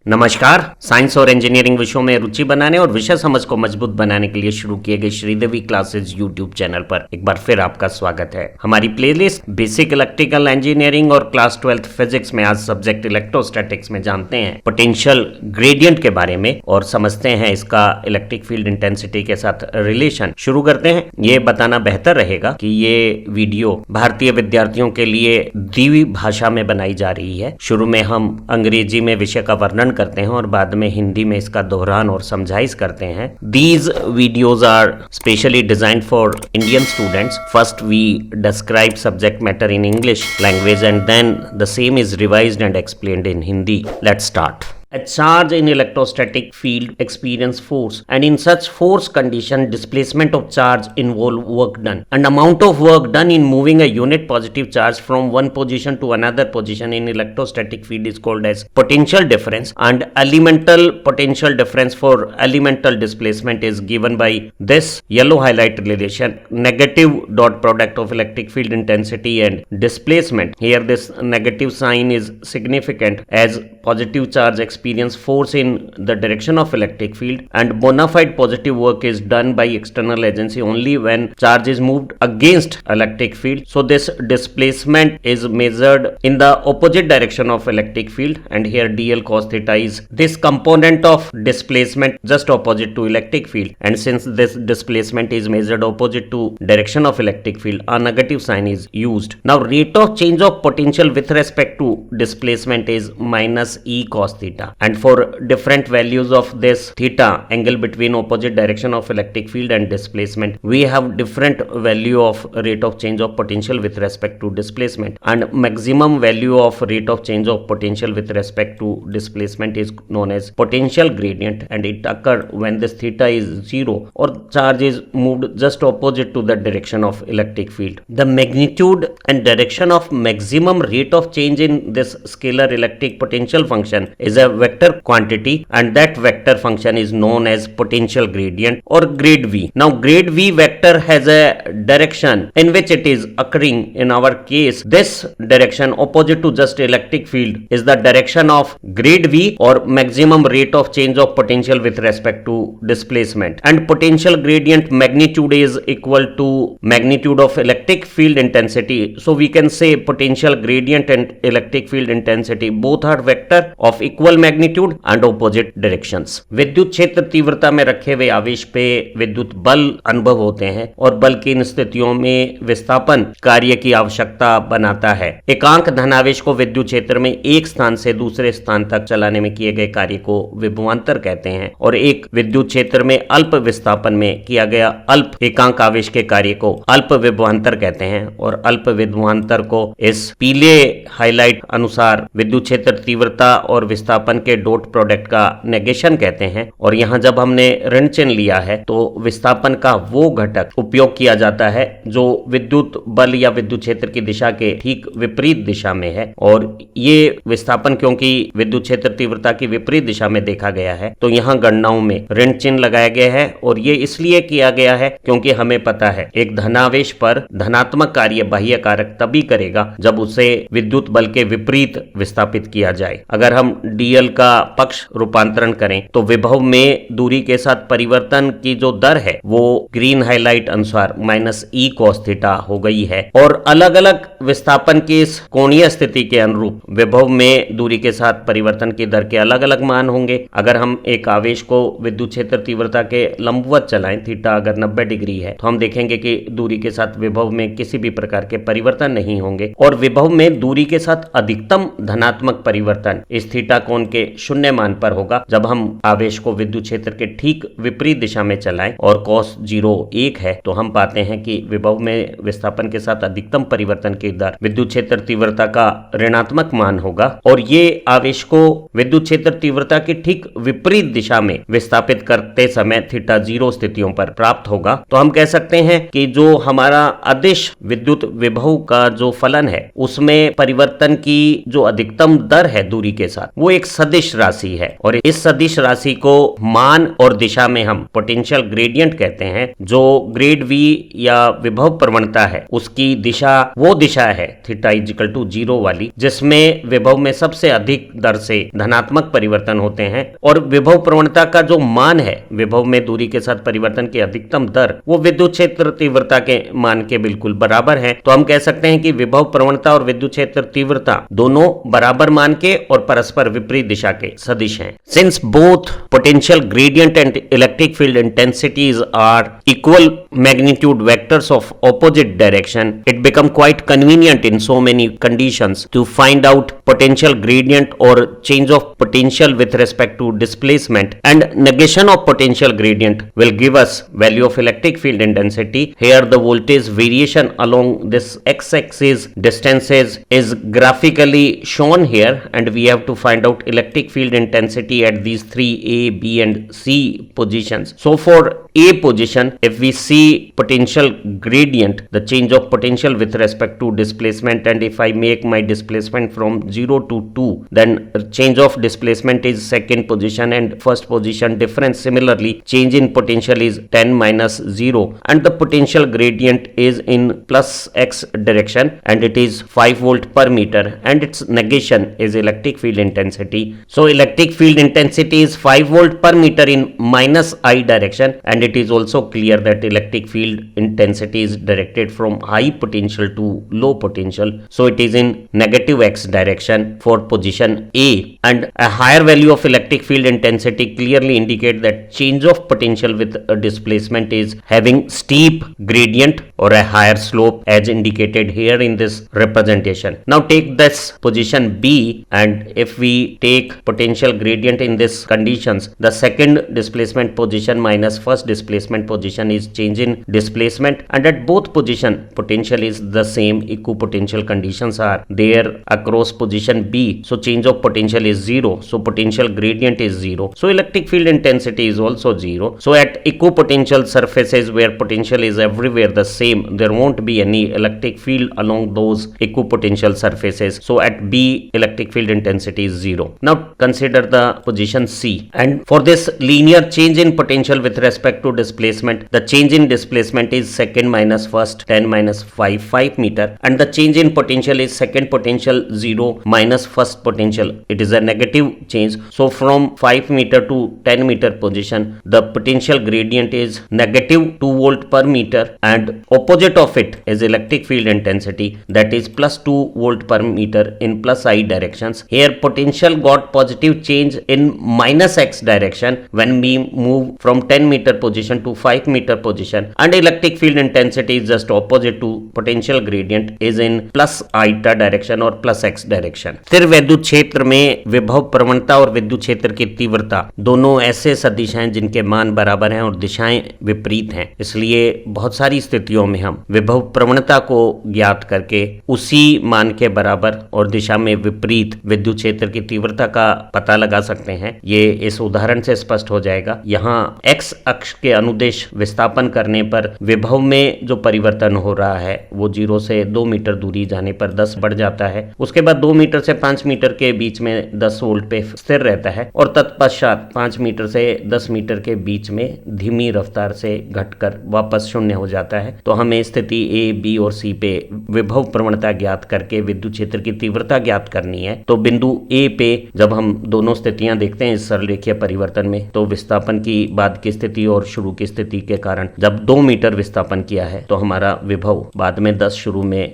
नमस्कार। साइंस और इंजीनियरिंग विषयों में रुचि बनाने और विषय समझ को मजबूत बनाने के लिए शुरू किए गए श्रीदेवी क्लासेज यूट्यूब चैनल पर एक बार फिर आपका स्वागत है। हमारी प्लेलिस्ट बेसिक इलेक्ट्रिकल इंजीनियरिंग और क्लास 12th फिजिक्स में आज सब्जेक्ट इलेक्ट्रोस्टैटिक्स में जानते हैं पोटेंशियल ग्रेडियंट के बारे में और समझते हैं इसका इलेक्ट्रिक फील्ड इंटेंसिटी के साथ रिलेशन। शुरू करते हैं। ये बताना बेहतर रहेगा कि ये वीडियो भारतीय विद्यार्थियों के लिए द्विभाषी भाषा में बनाई जा रही है। शुरू में हम अंग्रेजी में विषय का वर्णन करते हैं और बाद में हिंदी में इसका दोहरान और समझाइश करते हैं। These videos are specially designed for Indian students. First we describe subject matter in English language and then the same is revised and explained in Hindi. Let's start. A charge in electrostatic field experience force, and in such force condition displacement of charge involve work done, and amount of work done in moving a unit positive charge from one position to another position in electrostatic field is called as potential difference, and elemental potential difference for elemental displacement is given by this yellow highlight relation: negative dot product of electric field intensity and displacement. Here this negative sign is significant as positive charge experience force in the direction of electric field, and bona fide positive work is done by external agency only when charge is moved against electric field. So this displacement is measured in the opposite direction of electric field, and here dl cos theta is this component of displacement just opposite to electric field, and since this displacement is measured opposite to direction of electric field, a negative sign is used. Now rate of change of potential with respect to displacement is minus e cos theta, and for different values of this theta angle between opposite direction of electric field and displacement, we have different value of rate of change of potential with respect to displacement, and maximum value of rate of change of potential with respect to displacement is known as potential gradient, and it occurs when this theta is 0 or charge is moved just opposite to the direction of electric field. The magnitude and direction of maximum rate of change in this scalar electric potential function is a vector quantity, and that vector function is known as potential gradient or grade v. Now grade v vector has a direction in which it is occurring. In our case, this direction opposite to just electric field is the direction of grade v or maximum rate of change of potential with respect to displacement, and potential gradient magnitude is equal to magnitude of electric field intensity. So we can say potential gradient and electric field intensity both are vector of equal magnitude and opposite directions. विद्युत क्षेत्र तीव्रता में रखे हुए आवेश पे विद्युत बल अनुभव होते हैं और बल की इन स्थितियों में विस्थापन कार्य की आवश्यकता बनाता है। एकांक धनावेश को विद्युत क्षेत्र में एक स्थान से दूसरे स्थान तक चलाने में किए गए कार्य को विभवांतर कहते हैं, और एक विद्युत क्षेत्र में अल्प विस्थापन में किया गया अल्प एकांक आवेश के कार्य को अल्प विभवांतर कहते हैं, और अल्प विभवांतर को इस पीले हाईलाइट अनुसार विद्युत क्षेत्र तीव्रता और विस्थापन के डॉट प्रोडक्ट का नेगेशन कहते हैं। और यहाँ जब हमने ऋण चिन्ह लिया है तो विस्थापन का वो घटक उपयोग किया जाता है जो विद्युत बल या विद्युत क्षेत्र की दिशा के ठीक विपरीत दिशा में है, और ये विस्थापन क्योंकि विद्युत क्षेत्र तीव्रता की विपरीत दिशा में देखा गया है तो यहाँ गणनाओं में ऋण चिन्ह लगाया गया है, और ये इसलिए किया गया है क्योंकि हमें पता है एक धनावेश पर धनात्मक कार्य बाह्य कारक तभी करेगा जब उसे विद्युत बल के विपरीत विस्थापित किया जाए। अगर हम dl का पक्ष रूपांतरण करें तो विभव में दूरी के साथ परिवर्तन की जो दर है वो ग्रीन हाईलाइट अनुसार माइनस e cos थीटा हो गई है, और अलग अलग विस्थापन की इस कोणीय स्थिति के अनुरूप विभव में दूरी के साथ परिवर्तन की दर के अलग अलग मान होंगे। अगर हम एक आवेश को विद्युत क्षेत्र तीव्रता के लंबवत चलाएं, थीटा अगर 90 डिग्री है तो हम देखेंगे कि दूरी के साथ विभव में किसी भी प्रकार के परिवर्तन नहीं होंगे, और विभव में दूरी के साथ अधिकतम धनात्मक परिवर्तन इस थीटा कोण के शून्य मान पर होगा जब हम आवेश को विद्युत क्षेत्र के ठीक विपरीत दिशा में चलाएं, और cos 0 1 है तो हम पाते हैं कि विभव में विस्थापन के साथ अधिकतम परिवर्तन की दर विद्युत क्षेत्र तीव्रता का ऋणात्मक मान होगा, और ये आवेश को विद्युत क्षेत्र तीव्रता की ठीक विपरीत दिशा में विस्थापित करते समय थीटा 0 स्थितियों पर प्राप्त होगा। तो हम कह सकते हैं कि जो हमारा अदिश विद्युत विभव का जो फलन है उसमें परिवर्तन की जो अधिकतम दर है दूरी दूरी के साथ, वो एक सदिश राशि है और इस सदिश राशि को मान और दिशा में हम पोटेंशियल ग्रेडियंट कहते हैं। जो ग्रेड v या विभव प्रवणता है उसकी दिशा वो दिशा है थीटा इज इक्वल टू 0 वाली, जिसमें विभव में सबसे अधिक दर से धनात्मक परिवर्तन होते हैं और विभव प्रवणता का जो मान है, विभव में दूरी के साथ परिवर्तन की अधिकतम दर, वो विद्युत क्षेत्र तीव्रता के मान के बिल्कुल बराबर है। तो हम कह सकते हैं कि विभव प्रवणता और विद्युत क्षेत्र तीव्रता दोनों बराबर मान के और परस्पर विपरीत दिशा के सदिश हैं। Since both potential gradient and electric field intensities are equal magnitude vectors of opposite direction, it become quite convenient in so many conditions to find out potential gradient or change of potential with respect to displacement, and negation of potential gradient will give us value of electric field intensity. Here the voltage variation along this x-axis distances is graphically shown here, and we have to find out electric field intensity at these three A, B and C positions. So for A position, if we see potential gradient, the change of potential with respect to displacement, and if I make my displacement from 0 to 2, then change of displacement is second position and first position difference. Similarly, change in potential is 10 minus 0 and the potential gradient is in plus x direction and it is 5 volt per meter and its negation is electric field intensity. So electric field intensity is 5 volt per meter in minus I direction, and it is also clear that electric field intensity is directed from high potential to low potential, so it is in negative x direction for position A, and a higher value of electric field intensity clearly indicate that change of potential with a displacement is having steep gradient or a higher slope as indicated here in this representation. Now take this position B, and if we take potential gradient in this conditions, the second displacement position minus first displacement position is change in displacement, and at both position potential is the same, equipotential conditions are there across position B, so change of potential is 0, so potential gradient is 0, so electric field intensity is also 0. So at equipotential surfaces where potential is everywhere the same, there won't be any electric field along those equipotential surfaces, so at B electric field intensity is 0. Now consider the position C, and for this linear change in potential with respect to displacement, the change in displacement is second minus first 10 minus 5 meter, and the change in potential is second potential 0 minus first potential, it is a negative change. So from 5 meter to 10 meter position, the potential gradient is negative 2 volt per meter, and opposite of it is electric field intensity, that is plus 2 volt per meter in plus I directions. Here potential got positive change in minus x direction when we move from 10 meter position to 5 meter position, and electric field intensity is just opposite to potential gradient is in plus eta direction or plus x direction. स्थिर विद्युत क्षेत्र में विभव प्रवणता और विद्युत क्षेत्र की तीव्रता दोनों ऐसे सदिश हैं जिनके मान बराबर हैं और दिशाएं विपरीत हैं, इसलिए बहुत सारी स्थितियों में हम विभव प्रवणता को ज्ञात करके उसी मान के बराबर और दिशा में विपरीत विद्युत क्षेत्र की तीव्रता का पता लगा सकते हैं। ये इस उदाहरण से स्पष्ट हो जाएगा। यहाँ x अक्ष के अनुदेश विस्थापन करने पर विभव में जो परिवर्तन हो रहा है वो 0 से 2 मीटर दूरी जाने पर 10 बढ़ जाता है, उसके बाद 2 मीटर से 5 मीटर के बीच में 10 वोल्ट पे स्थिर रहता है और तत्पश्चात 5 मीटर से 10 मीटर के बीच में धीमी रफ्तार से घटकर वापस शून्य हो जाता है। तो हमें स्थिति A, B और C पे विभव प्रवणता ज्ञात करके विद्युत क्षेत्र की तीव्रता ज्ञात करनी है। तो बिंदु A पे जब हम दोनों स्थितियां देखते हैं इस सरलरेखीय परिवर्तन में, तो विस्थापन की बाद की स्थिति और शुरू की स्थिति के कारण जब 2 मीटर विस्थापन किया है तो हमारा विभव बाद में 10 शुरू में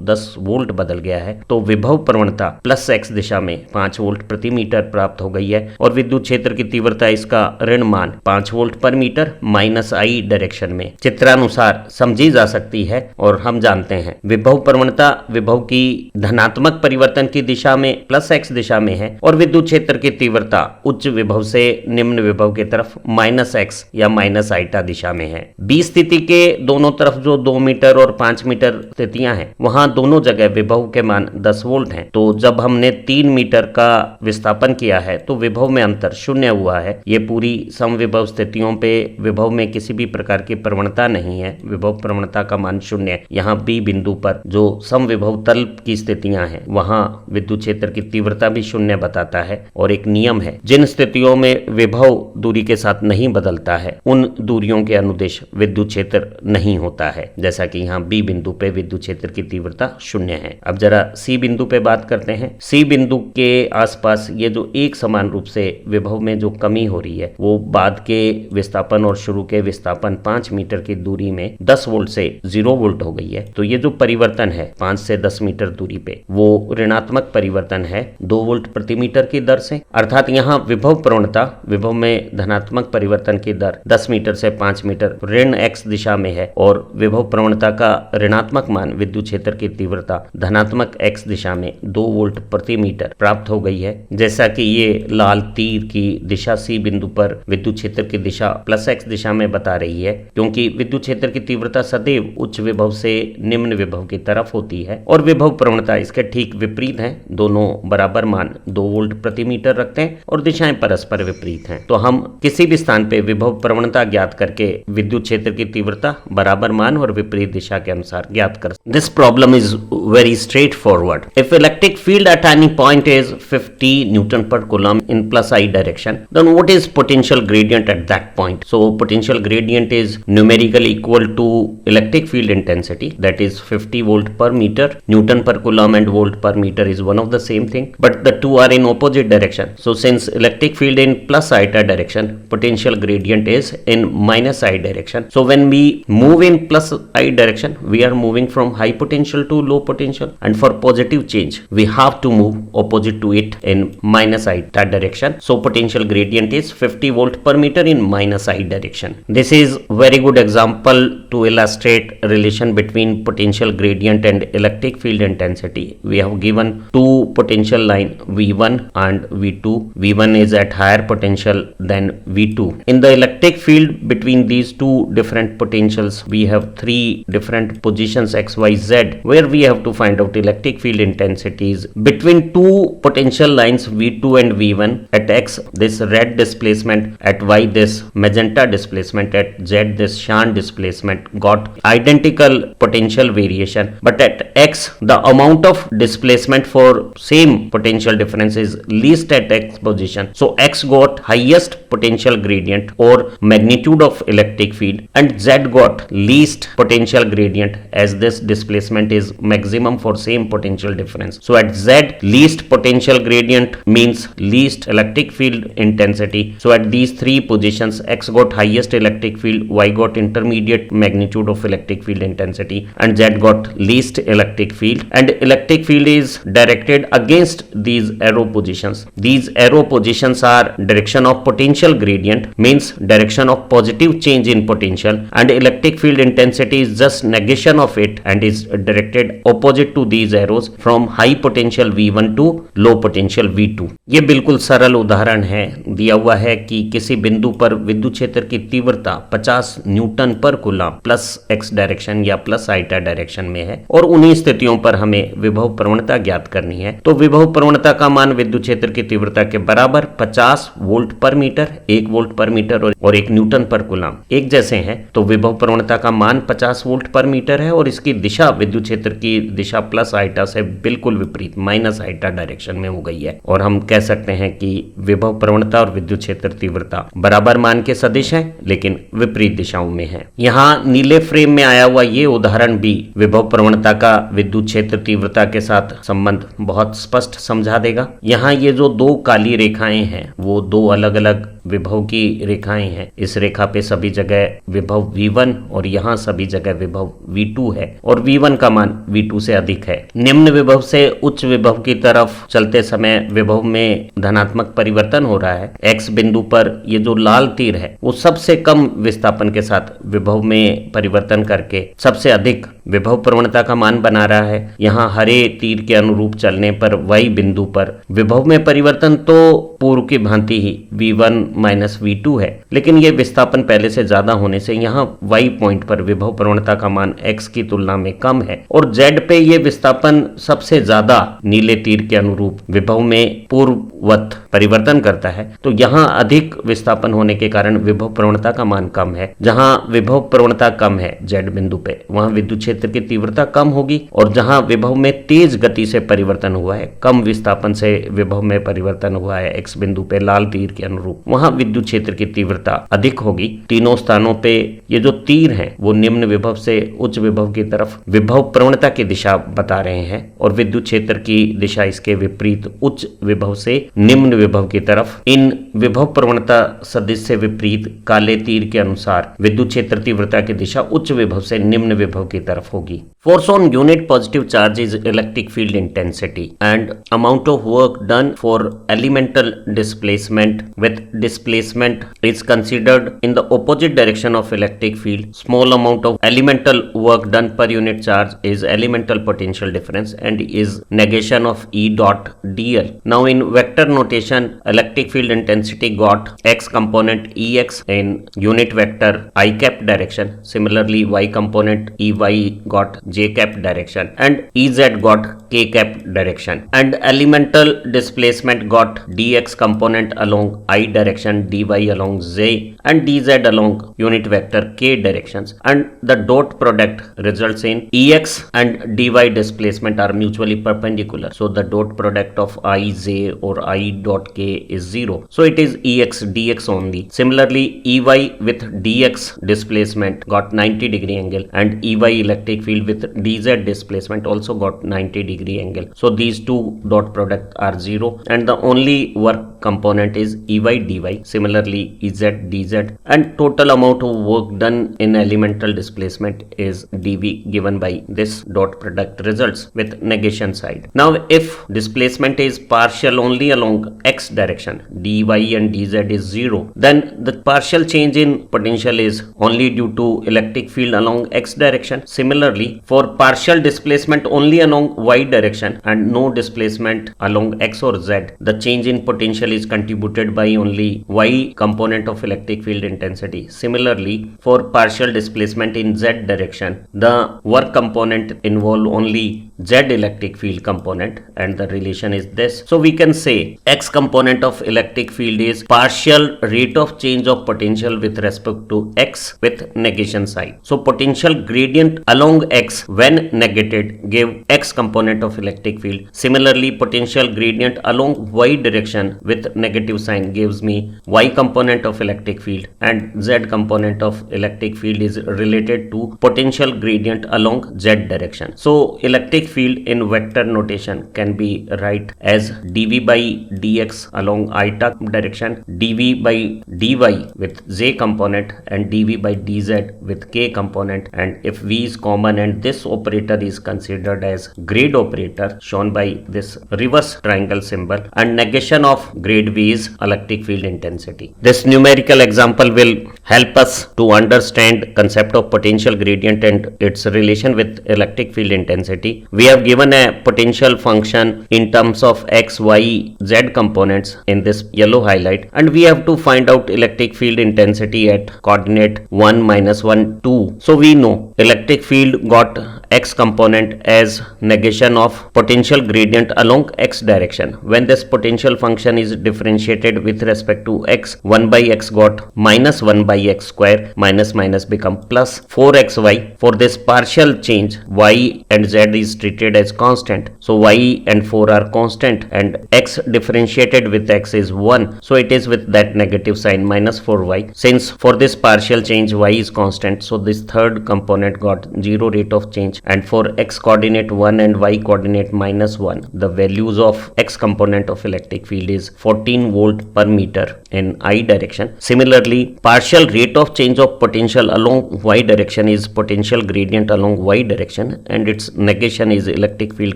10 वोल्ट बदल गया है, तो विभव प्रवणता प्लस x दिशा में 5 वोल्ट प्रति मीटर प्राप्त हो गई है और विद्युत क्षेत्र की तीव्रता इसका ऋण मान 5 वोल्ट पर मीटर माइनस आई डायरेक्शन में चित्रानुसार समझी जा सकती है। और हम जानते हैं विभव प्रवणता विभव की धनात्मक परिवर्तन की दिशा में प्लस x दिशा में है और विद्युत क्षेत्र की तीव्रता उच्च विभव से निम्न विभव की तरफ माइनस x या माइनस आइटा दिशा में है। बी स्थिति के दोनों तरफ जो 2 मीटर और 5 मीटर स्थितियां हैं वहां दोनों जगह विभव के मान 10 वोल्ट हैं। तो जब हमने 3 मीटर का विस्थापन किया है तो विभव में अंतर शून्य हुआ है। ये पूरी समविभव स्थितियों पे विभव में किसी भी प्रकार की प्रवणता नहीं है, विभव प्रवणता का मान शून्य है। यहाँ बी बिंदु पर जो समविभव तल की स्थितियां हैं वहां विद्युत क्षेत्र की तीव्रता भी शून्य बताता है। और एक नियम है, जिन स्थितियों में विभव दूरी के साथ नहीं बदलता है उन दूरियों के अनुदिश विद्युत क्षेत्र नहीं होता है। जैसा कि यहाँ बी बिंदु पे विद्युत क्षेत्र की तीव्रता शून्य है। अब जरा सी बिंदु पे बात करते हैं। सी बिंदु के आसपास ये जो एक समान रूप से विभव में जो कमी हो रही है वो बाद के विस्थापन और शुरू के विस्थापन 5 मीटर की दूरी में 10 वोल्ट से 0 वोल्ट हो गई है। तो ये जो परिवर्तन है 5 से 10 मीटर दूरी पे वो ऋणात्मक परिवर्तन है 2 वोल्ट प्रति मीटर की दर से। अर्थात यहाँ विभव प्रवणता, विभव में धनात्मक परिवर्तन की दर 10 मीटर से 5 मीटर ऋण x दिशा में है और विभव प्रवणता का ऋणात्मक मान विद्युत क्षेत्र की तीव्रता धनात्मक x दिशा में 2 वोल्ट प्रति मीटर प्राप्त हो गई है। जैसा कि ये लाल तीर की दिशा सी बिंदु पर विद्युत क्षेत्र की दिशा प्लस x दिशा में बता रही है, क्योंकि विद्युत क्षेत्र की तीव्रता सदैव उच्च विभव से निम्न विभव की तरफ होती है और विभव प्रवणता इसके ठीक विपरीत है। दोनों बराबर मान 2 वोल्ट प्रति मीटर रखते हैं और दिशाएं परस्पर विपरीत हैं। तो हम किसी भी स्थान पे विभव प्रवणता ज्ञात करके विद्युत क्षेत्र की तीव्रता बराबर मान और विपरीत दिशा के अनुसार ज्ञात कर। This problem is very straight forward. If electric field at any point is 50 Newton per coulomb in plus I direction, then what is potential gradient at that point? So potential gradient is numerically equal to electric field intensity, that is 50 volt per meter. Newton per coulomb and volt per meter is one of the same thing, but the two are in opposite direction. So since electric field in plus iota direction, potential gradient is in minus I direction. So when we move in plus I direction, we are moving from high potential to low potential, and for positive change we have to move opposite to it in minus I direction. So potential gradient is 50 volt per meter in minus I direction. This is very good example to illustrate relation between potential gradient and electric field intensity. We have given two potential line V1 and V2. V1 is at higher potential than V2. In the electric field between these two different potentials, we have three different positions x, y, z, where we have to find out electric field intensities between two potential lines V2 and V1. At x this red displacement, at y this magenta displacement, at z this cyan displacement got identical potential variation, but at x the amount of displacement for same potential difference is least at x position. So x got highest potential gradient or magnitude of electric field and z got least potential gradient as this displacement is maximum for same potential difference. So at z least potential gradient means least electric field intensity. So at these three positions x got highest electric field, y got intermediate magnitude of electric field intensity and z got least electric field, and electric field is directed against these arrow positions. These arrow positions are direction of potential gradient, means direction of positive change in potential, and electric field intensity is just negation of it and is directed opposite to these arrows from high potential V1 to low potential V2. ये बिल्कुल सरल उदाहरण है। दिया हुआ है कि किसी बिंदु पर विद्युत क्षेत्र की तीव्रता 50 न्यूटन पर कूलम प्लस x डायरेक्शन या प्लस आइटा डायरेक्शन में है और उन्हीं स्थितियों पर हमें विभव प्रवणता ज्ञात करनी है। तो विभव प्रवणता का मान विद्युत क्षेत्र की तीव्रता के बराबर 50 वोल्ट पर मीटर, 1 वोल्ट पर मीटर और 1 न्यूटन पर कूलम एक जैसे हैं। तो विभव प्रवणता का मान 50 वोल्ट पर मीटर है और इसकी दिशा विद्युत क्षेत्र की दिशा प्लस आइटा से बिल्कुल विपरीत माइनस आइटा डायरेक्शन में हो गई है और हम कह सकते हैं कि विभव प्रवणता और विद्युत क्षेत्र तीव्रता बराबर मान के सदिश हैं लेकिन विपरीत दिशाओं में है। यहाँ नीले फ्रेम में आया हुआ ये उदाहरण भी विभव प्रवणता का विद्युत क्षेत्र तीव्रता के साथ संबंध बहुत स्पष्ट समझा देगा। यहाँ ये जो दो काली रेखाएं हैं वो दो अलग अलग विभव की रेखाएं हैं। इस रेखा पे सभी जगह विभव V1 और यहाँ सभी जगह विभव V2 है और V1 का मान V2 से अधिक है। निम्न विभव से उच्च विभव की तरफ चलते समय विभव में धनात्मक परिवर्तन हो रहा है। X बिंदु पर ये जो लाल तीर है वो सबसे कम विस्थापन के साथ विभव में परिवर्तन करके सबसे अधिक विभव प्रवणता का मान बना रहा है। यहाँ हरे तीर के अनुरूप चलने पर Y बिंदु पर विभव में परिवर्तन तो पूर्व की भांति ही V1 माइनस V2 है, लेकिन ये विस्थापन पहले से ज्यादा होने से यहाँ Y पॉइंट पर विभव प्रवणता का मान X की तुलना में कम है और Z पे ये विस्थापन सबसे ज्यादा नीले तीर के अनुरूप विभव में पूर्ववत परिवर्तन करता है। तो यहाँ अधिक विस्थापन होने के कारण विभव प्रवणता का मान कम है। जहाँ विभव प्रवणता कम है Z बिंदु पे वहाँ विद्युत क्षेत्र की तीव्रता कम होगी और जहाँ विभव में तेज गति से परिवर्तन हुआ है कम विस्थापन से विभव में परिवर्तन हुआ है x बिंदु पे लाल तीर के अनुरूप, वहां विद्युत क्षेत्र की तीव्रता अधिक होगी। तीनों स्थानों पे ये जो तीर हैं वो निम्न विभव से उच्च विभव की तरफ विभव प्रवणता की दिशा बता रहे हैं और विद्युत क्षेत्र की दिशा इसके विपरीत उच्च विभव से निम्न विभव की तरफ। इन विभव प्रवणता सदिश से विपरीत काले तीर के अनुसार विद्युत क्षेत्र तीव्रता की दिशा उच्च विभव से निम्न विभव की तरफ होगी। Force on unit positive charge is electric field intensity and amount of work done for elemental displacement with displacement is considered in the opposite direction of electric field. Small amount of elemental work done per unit charge is elemental potential difference and is negation of E dot dl. Now in vector notation, electric field intensity got x component Ex in unit vector I cap direction. Similarly, y component Ey got j cap direction and Ez got k cap direction, and elemental displacement got dx component along I direction, dy along z and dz along unit vector k directions, and the dot product results in Ex and dy displacement are mutually perpendicular, so the dot product of Iz or I dot k is 0, so it is Ex dx only. Similarly, Ey with dx displacement got 90 degree angle and Ey electric field with dz displacement also got 90 degree angle, so these two dot product are 0 and the only work component is Ey dy. Similarly, Ez dz, and total amount of work done in elemental displacement is dv given by this dot product results with negation side. Now if displacement is partial only along x direction, dy and dz is 0, then the partial change in potential is only due to electric field along x direction. Similarly, for partial displacement only along y direction and no displacement along x or z, the change in potential is contributed by only y component of electric field intensity. Similarly, for partial displacement in z direction, the work component involve only z electric field component, and the relation is this. So we can say x component of electric field is partial rate of change of potential with respect to x with negation sign. So potential gradient along x when negated gave x component of electric field. Similarly, potential gradient along y direction with negative sign gives me y component of electric field, and z component of electric field is related to potential gradient along z direction. So electric field in vector notation can be write as dv by dx along I direction, dv by dy with z component and dv by dz with k component, and if v is common and this operator is considered as grade operator shown by this reverse triangle symbol, and negation of grade v is electric field intensity. This numerical example will help us to understand concept of potential gradient and its relation with electric field intensity. We have given a potential function in terms of x, y, z components in this yellow highlight, and we have to find out electric field intensity at coordinate 1, -1, 2. So we know electric field got x component as negation of potential gradient along x direction. When this potential function is differentiated with respect to x, 1 by x got -1 by x square, minus become plus 4xy. For this partial change, y and z is treated as constant, so y and 4 are constant and x differentiated with x is 1, so it is with that negative sign -4y. Since for this partial change y is constant, so this third component got 0 rate of change, and for x coordinate 1 and y coordinate -1, the values of x component of electric field is 14 volt per meter in I direction. Similarly, partial rate of change of potential along y direction is potential gradient along y direction, and its negation is electric field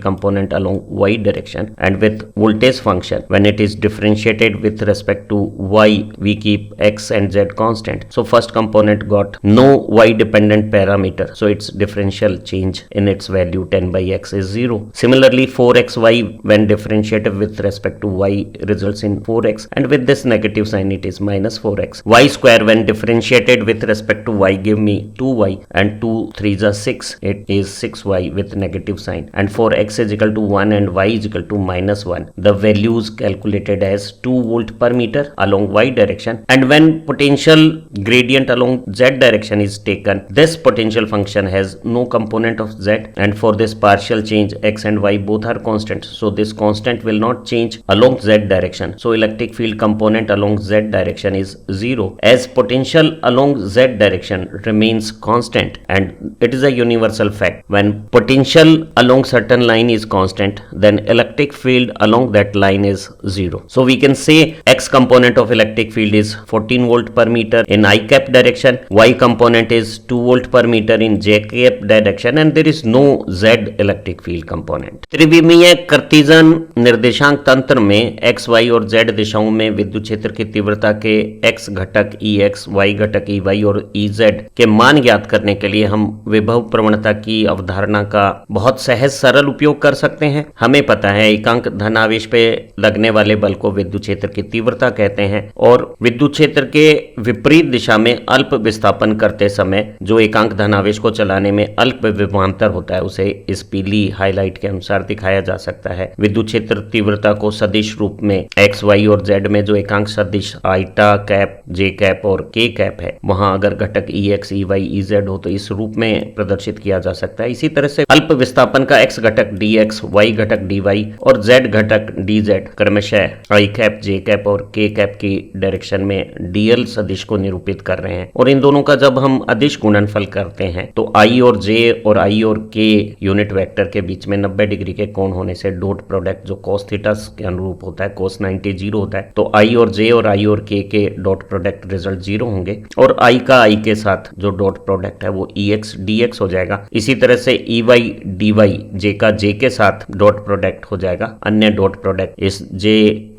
component along y direction, and with voltage function when it is differentiated with respect to y, we keep x and z constant. So first component got no y dependent parameter, so its differential change in its value 10 by x is 0. Similarly, 4xy when differentiated with respect to y results in 4x, and with this negative sign it is -4x. Y square when differentiated with respect to y give me 2y, and 2 3s are 6, it is 6y with negative sign, and for x is equal to 1 and y is equal to -1, the values calculated as 2 volt per meter along y direction, and when potential gradient along z direction is taken, this potential function has no component component of z, and for this partial change x and y both are constant, so this constant will not change along z direction, so electric field component along z direction is 0, as potential along z direction remains constant, and it is a universal fact. When potential along certain line is constant, then electric field along that line is 0. So we can say x component of electric field is 14 volt per meter in I cap direction, y component is 2 volt per meter in j cap direction, and there is no z electric field component. त्रिविमीय Cartesian निर्देशांक तंत्र में x, y और z दिशाओं में विद्युत क्षेत्र की तीव्रता के x घटक Ex, y घटक Ey और Ez के मान ज्ञात करने के लिए हम विभव प्रवणता की अवधारणा का बहुत सहज सरल उपयोग कर सकते हैं। हमें पता है एकांक धनावेश पे लगने वाले बल को विद्युत क्षेत्र की तीव्रता कहते हैं, और विद्युत क्षेत्र के विपरीत दिशा में अल्प विस्थापन करते समय जो एकांक धनावेश को चलाने में अल्प विभवांतर होता है उसे इस पीली हाईलाइट के अनुसार दिखाया जा सकता है। विद्युत क्षेत्र तीव्रता को सदिश रूप में एक्स, वाई और जेड में जो एकांक सदिश आईटा कैप, जे कैप और के कैप है, वहां अगर घटक Ex, Ey, Ez हो तो इस रूप में प्रदर्शित किया जा सकता है। इसी तरह से अल्प विस्थापन का x घटक dx, y घटक dy और z घटक dz क्रमशः I कैप, जे कैप और के कैप की डायरेक्शन में dl सदिश को निरूपित कर रहे हैं, और इन दोनों का जब हम अदिश गुणनफल करते हैं तो I और J और I और K यूनिट वेक्टर के बीच में 90 डिग्री के कोण होने से डॉट प्रोडक्ट जो cos थीटा के अनुरूप होता है, cos 90 0 होता है, तो I और J और I और K के डॉट प्रोडक्ट रिजल्ट 0 होंगे, और I का I के साथ जो डॉट प्रोडक्ट है वो Ex dx हो जाएगा। इसी तरह से Ey dy J का J के साथ डॉट प्रोडक्ट हो जाएगा, अन्य डॉट प्रोडक्ट इस J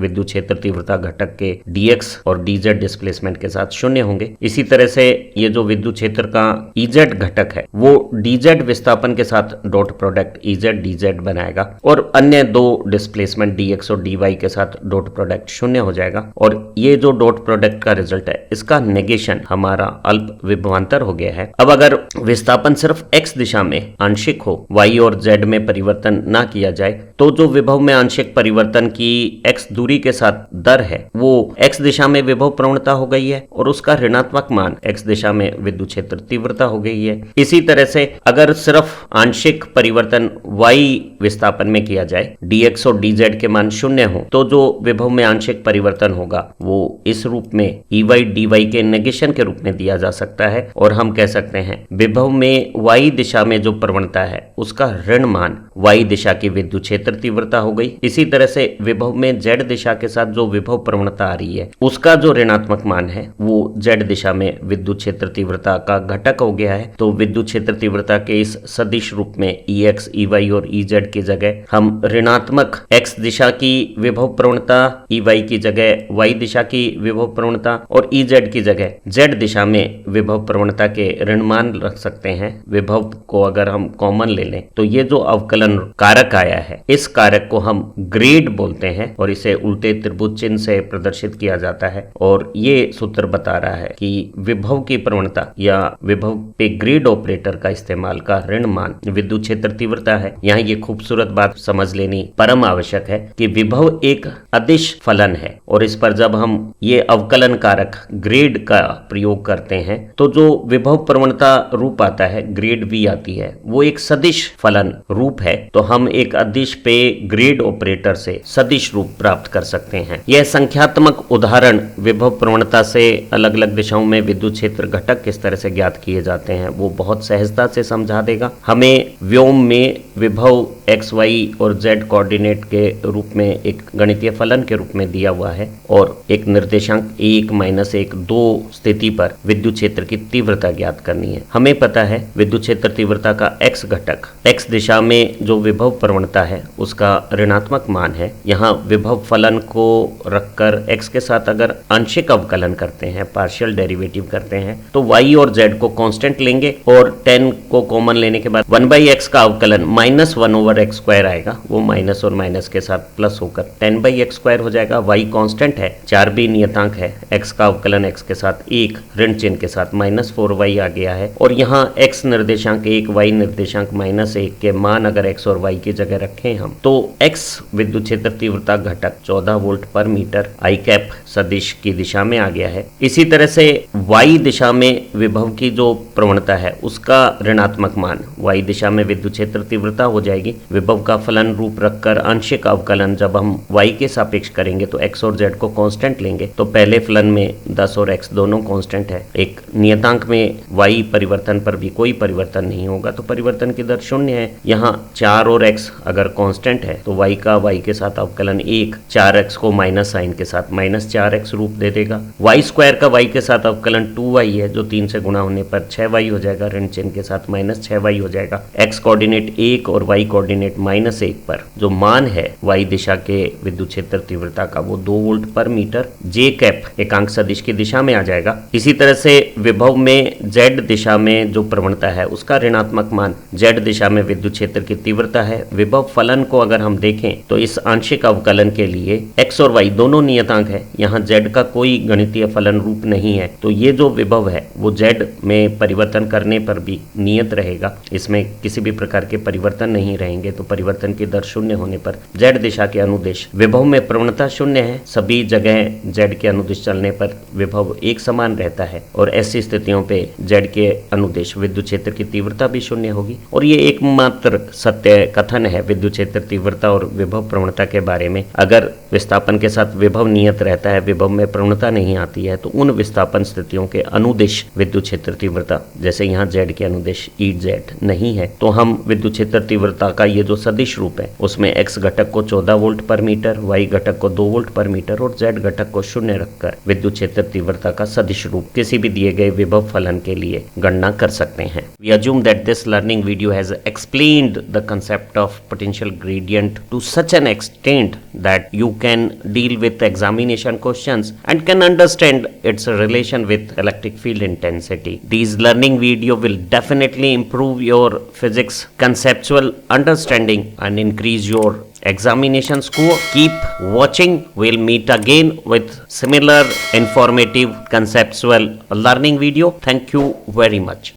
विद्युत क्षेत्र तीव्रता घटक के dx और dz डिस्प्लेसमेंट के साथ शून्य होंगे। इसी तरह से ये जो विद्युत क्षेत्र का Ez घटक है वो dz विस्थापन के साथ डॉट प्रोडक्ट Ez dz बनाएगा, और अन्य दो डिस्प्लेसमेंट dx और dy के साथ डॉट प्रोडक्ट शून्य हो जाएगा, और ये जो डॉट प्रोडक्ट का रिजल्ट है इसका नेगेशन हमारा अल्प विभवांतर हो गया है। अब अगर विस्थापन सिर्फ x दिशा में आंशिक हो, y और z में परिवर्तन ना किया जाए, तो जो विभव में आंशिक परिवर्तन की x दूरी के साथ दर है वो x दिशा में विभव प्रवणता हो गई है, और उसका ऋणात्मक मान x दिशा में विद्युत क्षेत्र तीव्रता हो गई है। इसी तरह से अगर सिर्फ आंशिक परिवर्तन y विस्थापन में किया जाए, dx और dz के मान शून्य हो, तो जो विभव में आंशिक परिवर्तन होगा वो इस रूप में Ey dy के नेगेशन के रूप में दिया जा सकता है, और हम कह सकते हैं विभव में y दिशा में जो प्रवणता है उसका ऋण मान y दिशा की विद्युत क्षेत्र तीव्रता हो गई। इसी तरह से विभव में z दिशा के साथ जो विभव प्रवणता आ रही है उसका जो ऋणात्मक मान है वो z दिशा में विद्युत क्षेत्र तीव्रता का घटक हो गया है। तो विद्युत क्षेत्र तीव्रता के इस सदिश रूप में Ex, Ey और Ez की जगह हम ऋणात्मक x दिशा की विभव प्रवणता, Ey की जगह y दिशा की विभव प्रवणता और Ez की जगह z दिशा में विभव प्रवणता के ऋण मान रख सकते हैं। विभव को अगर हम कॉमन ले लें तो ये जो अवकलन कारक आया है इस कारक को हम ग्रेड बोलते हैं, और इसे उल्टे त्रिभुज चिन्ह से प्रदर्शित किया जाता है, और ये सूत्र बता रहा है कि विभव की प्रवणता या विभव पे ग्रेड ऑपरेटर का इस्तेमाल का ऋण मान विद्युत क्षेत्र तीव्रता है। यहाँ ये खूबसूरत बात समझ लेनी परम आवश्यक है कि विभव एक अदिश फलन है, और इस पर जब हम ये अवकलन कारक ग्रेड का प्रयोग करते हैं तो जो विभव प्रवणता रूप आता है, ग्रेड v आती है, वो एक सदिश फलन रूप है। तो हम एक अदिश पे ग्रेड ऑपरेटर से सदिश रूप प्राप्त कर सकते हैं। यह संख्यात्मक उदाहरण विभव प्रवणता से अलग अलग दिशाओं में विद्युत क्षेत्र घटक किस तरह से ज्ञात किए जाते हैं वो बहुत सहजता से समझा देगा। हमें व्योम में विभव x, y और z कोऑर्डिनेट के रूप में एक गणितीय फलन के रूप में दिया हुआ है, और एक निर्देशांक 1, -1, 2 स्थिति पर विद्युत क्षेत्र की तीव्रता ज्ञात करनी है। हमें पता है विद्युत क्षेत्र तीव्रता का x घटक x दिशा में जो विभव प्रवणता है उसका ऋणात्मक मान है। यहाँ विभव फलन को रखकर x के साथ अगर आंशिक अवकलन करते हैं, पार्शियल डेरिवेटिव करते हैं, तो y और z को कांस्टेंट लेंगे, और 10 को कॉमन लेने के बाद 1/x का अवकलन -1/x² आएगा, वो माइनस और माइनस के साथ प्लस होकर 10/x² हो जाएगा। y कांस्टेंट है, 4b नियतांक है, x का अवकलन x के साथ 1 ऋण चिन्ह के साथ -4y आ गया है, और यहाँ x निर्देशांक 1, y निर्देशांक -1 के मान अगर x और y की जगह रखें हम, तो x विद्युत क्षेत्र तीव्रता घटक 14 वोल्ट पर मीटर I कैप सदिश की दिशा में आ गया है। इसी तरह से y दिशा में विभव की जो प्रवणता है उसका ऋणात्मक मान मान y दिशा में विद्युत क्षेत्र तीव्रता हो जाएगी। विभव का फलन रूप रखकर आंशिक अवकलन जब हम y के सापेक्ष करेंगे तो x और z को कांस्टेंट लेंगे। तो पहले फलन में 10 और x दोनों कांस्टेंट है। एक नियतांक में y परिवर्तन पर भी कोई परिवर्तन नहीं होगा तो परिवर्तन की दर 0 है। यहाँ 4 और x अगर कांस्टेंट है तो y का y के साथ अवकलन 1, 4x को माइनस साइन के साथ -4x रूप दे देगा। y स्क्वायर का y के साथ अवकलन 2y है जो 3 से गुणा होने पर 6y हो जाएगा, ऋण चिन्ह के साथ -6y हो जाएगा। x कोऑर्डिनेट 1 और y कोऑर्डिनेट -1 पर जो मान है y दिशा के विद्युत क्षेत्र तीव्रता का वो 2 वोल्ट पर मीटर j कैप एकांक सदिश की दिशा में आ जाएगा। इसी तरह से विभव में z दिशा में जो प्रवणता है उसका ऋणात्मक मान z दिशा में विद्युत क्षेत्र की तीव्रता है। विभव फलन को अगर हम देखें तो इस आंशिक अवकलन के लिए x और y दोनों नियतांक है। यहाँ z का कोई गणितीय फलन रूप नहीं है तो ये जो विभव है वो z में परिवर्तन करने पर भी नियत रहेगा, इसमें किसी भी प्रकार के परिवर्तन नहीं रहेंगे। तो परिवर्तन की दर 0 होने पर z दिशा के अनुदिश विभव में प्रवणता 0 है। सभी जगह z के अनुदिश चलने पर विभव एक समान रहता है और ऐसी स्थितियों पे z के अनुदिश विद्युत क्षेत्र की तीव्रता भी 0 होगी। और ये एकमात्र सत्य कथन है विद्युत क्षेत्र तीव्रता और विभव प्रवणता के बारे में। अगर विस्थापन के साथ विभव नियत रहता है, विभव में प्रवणता नहीं आती है, तो उन विस्थापन स्थितियों के अनुदिश विद्युत क्षेत्र तीव्रता, जैसे यहाँ z के अनुदिश EZ नहीं है, तो हम विद्युत क्षेत्र तीव्रता का ये जो सदिश रूप है उसमें x घटक को 14 वोल्ट पर मीटर, y घटक को 2 वोल्ट पर मीटर और z घटक को 0 रखकर विद्युत क्षेत्र तीव्रता का सदिश रूप किसी भी दिए गए विभव फलन के लिए गणना कर सकते हैं। We assume that this learning video has explained the concept of potential gradient to such an extent that you can deal with examination questions and can understand its relation with electric field intensity. These learning video will definitely improve your physics conceptual understanding and increase your examination score. Keep watching. We'll meet again with similar informative conceptual learning video. Thank you very much.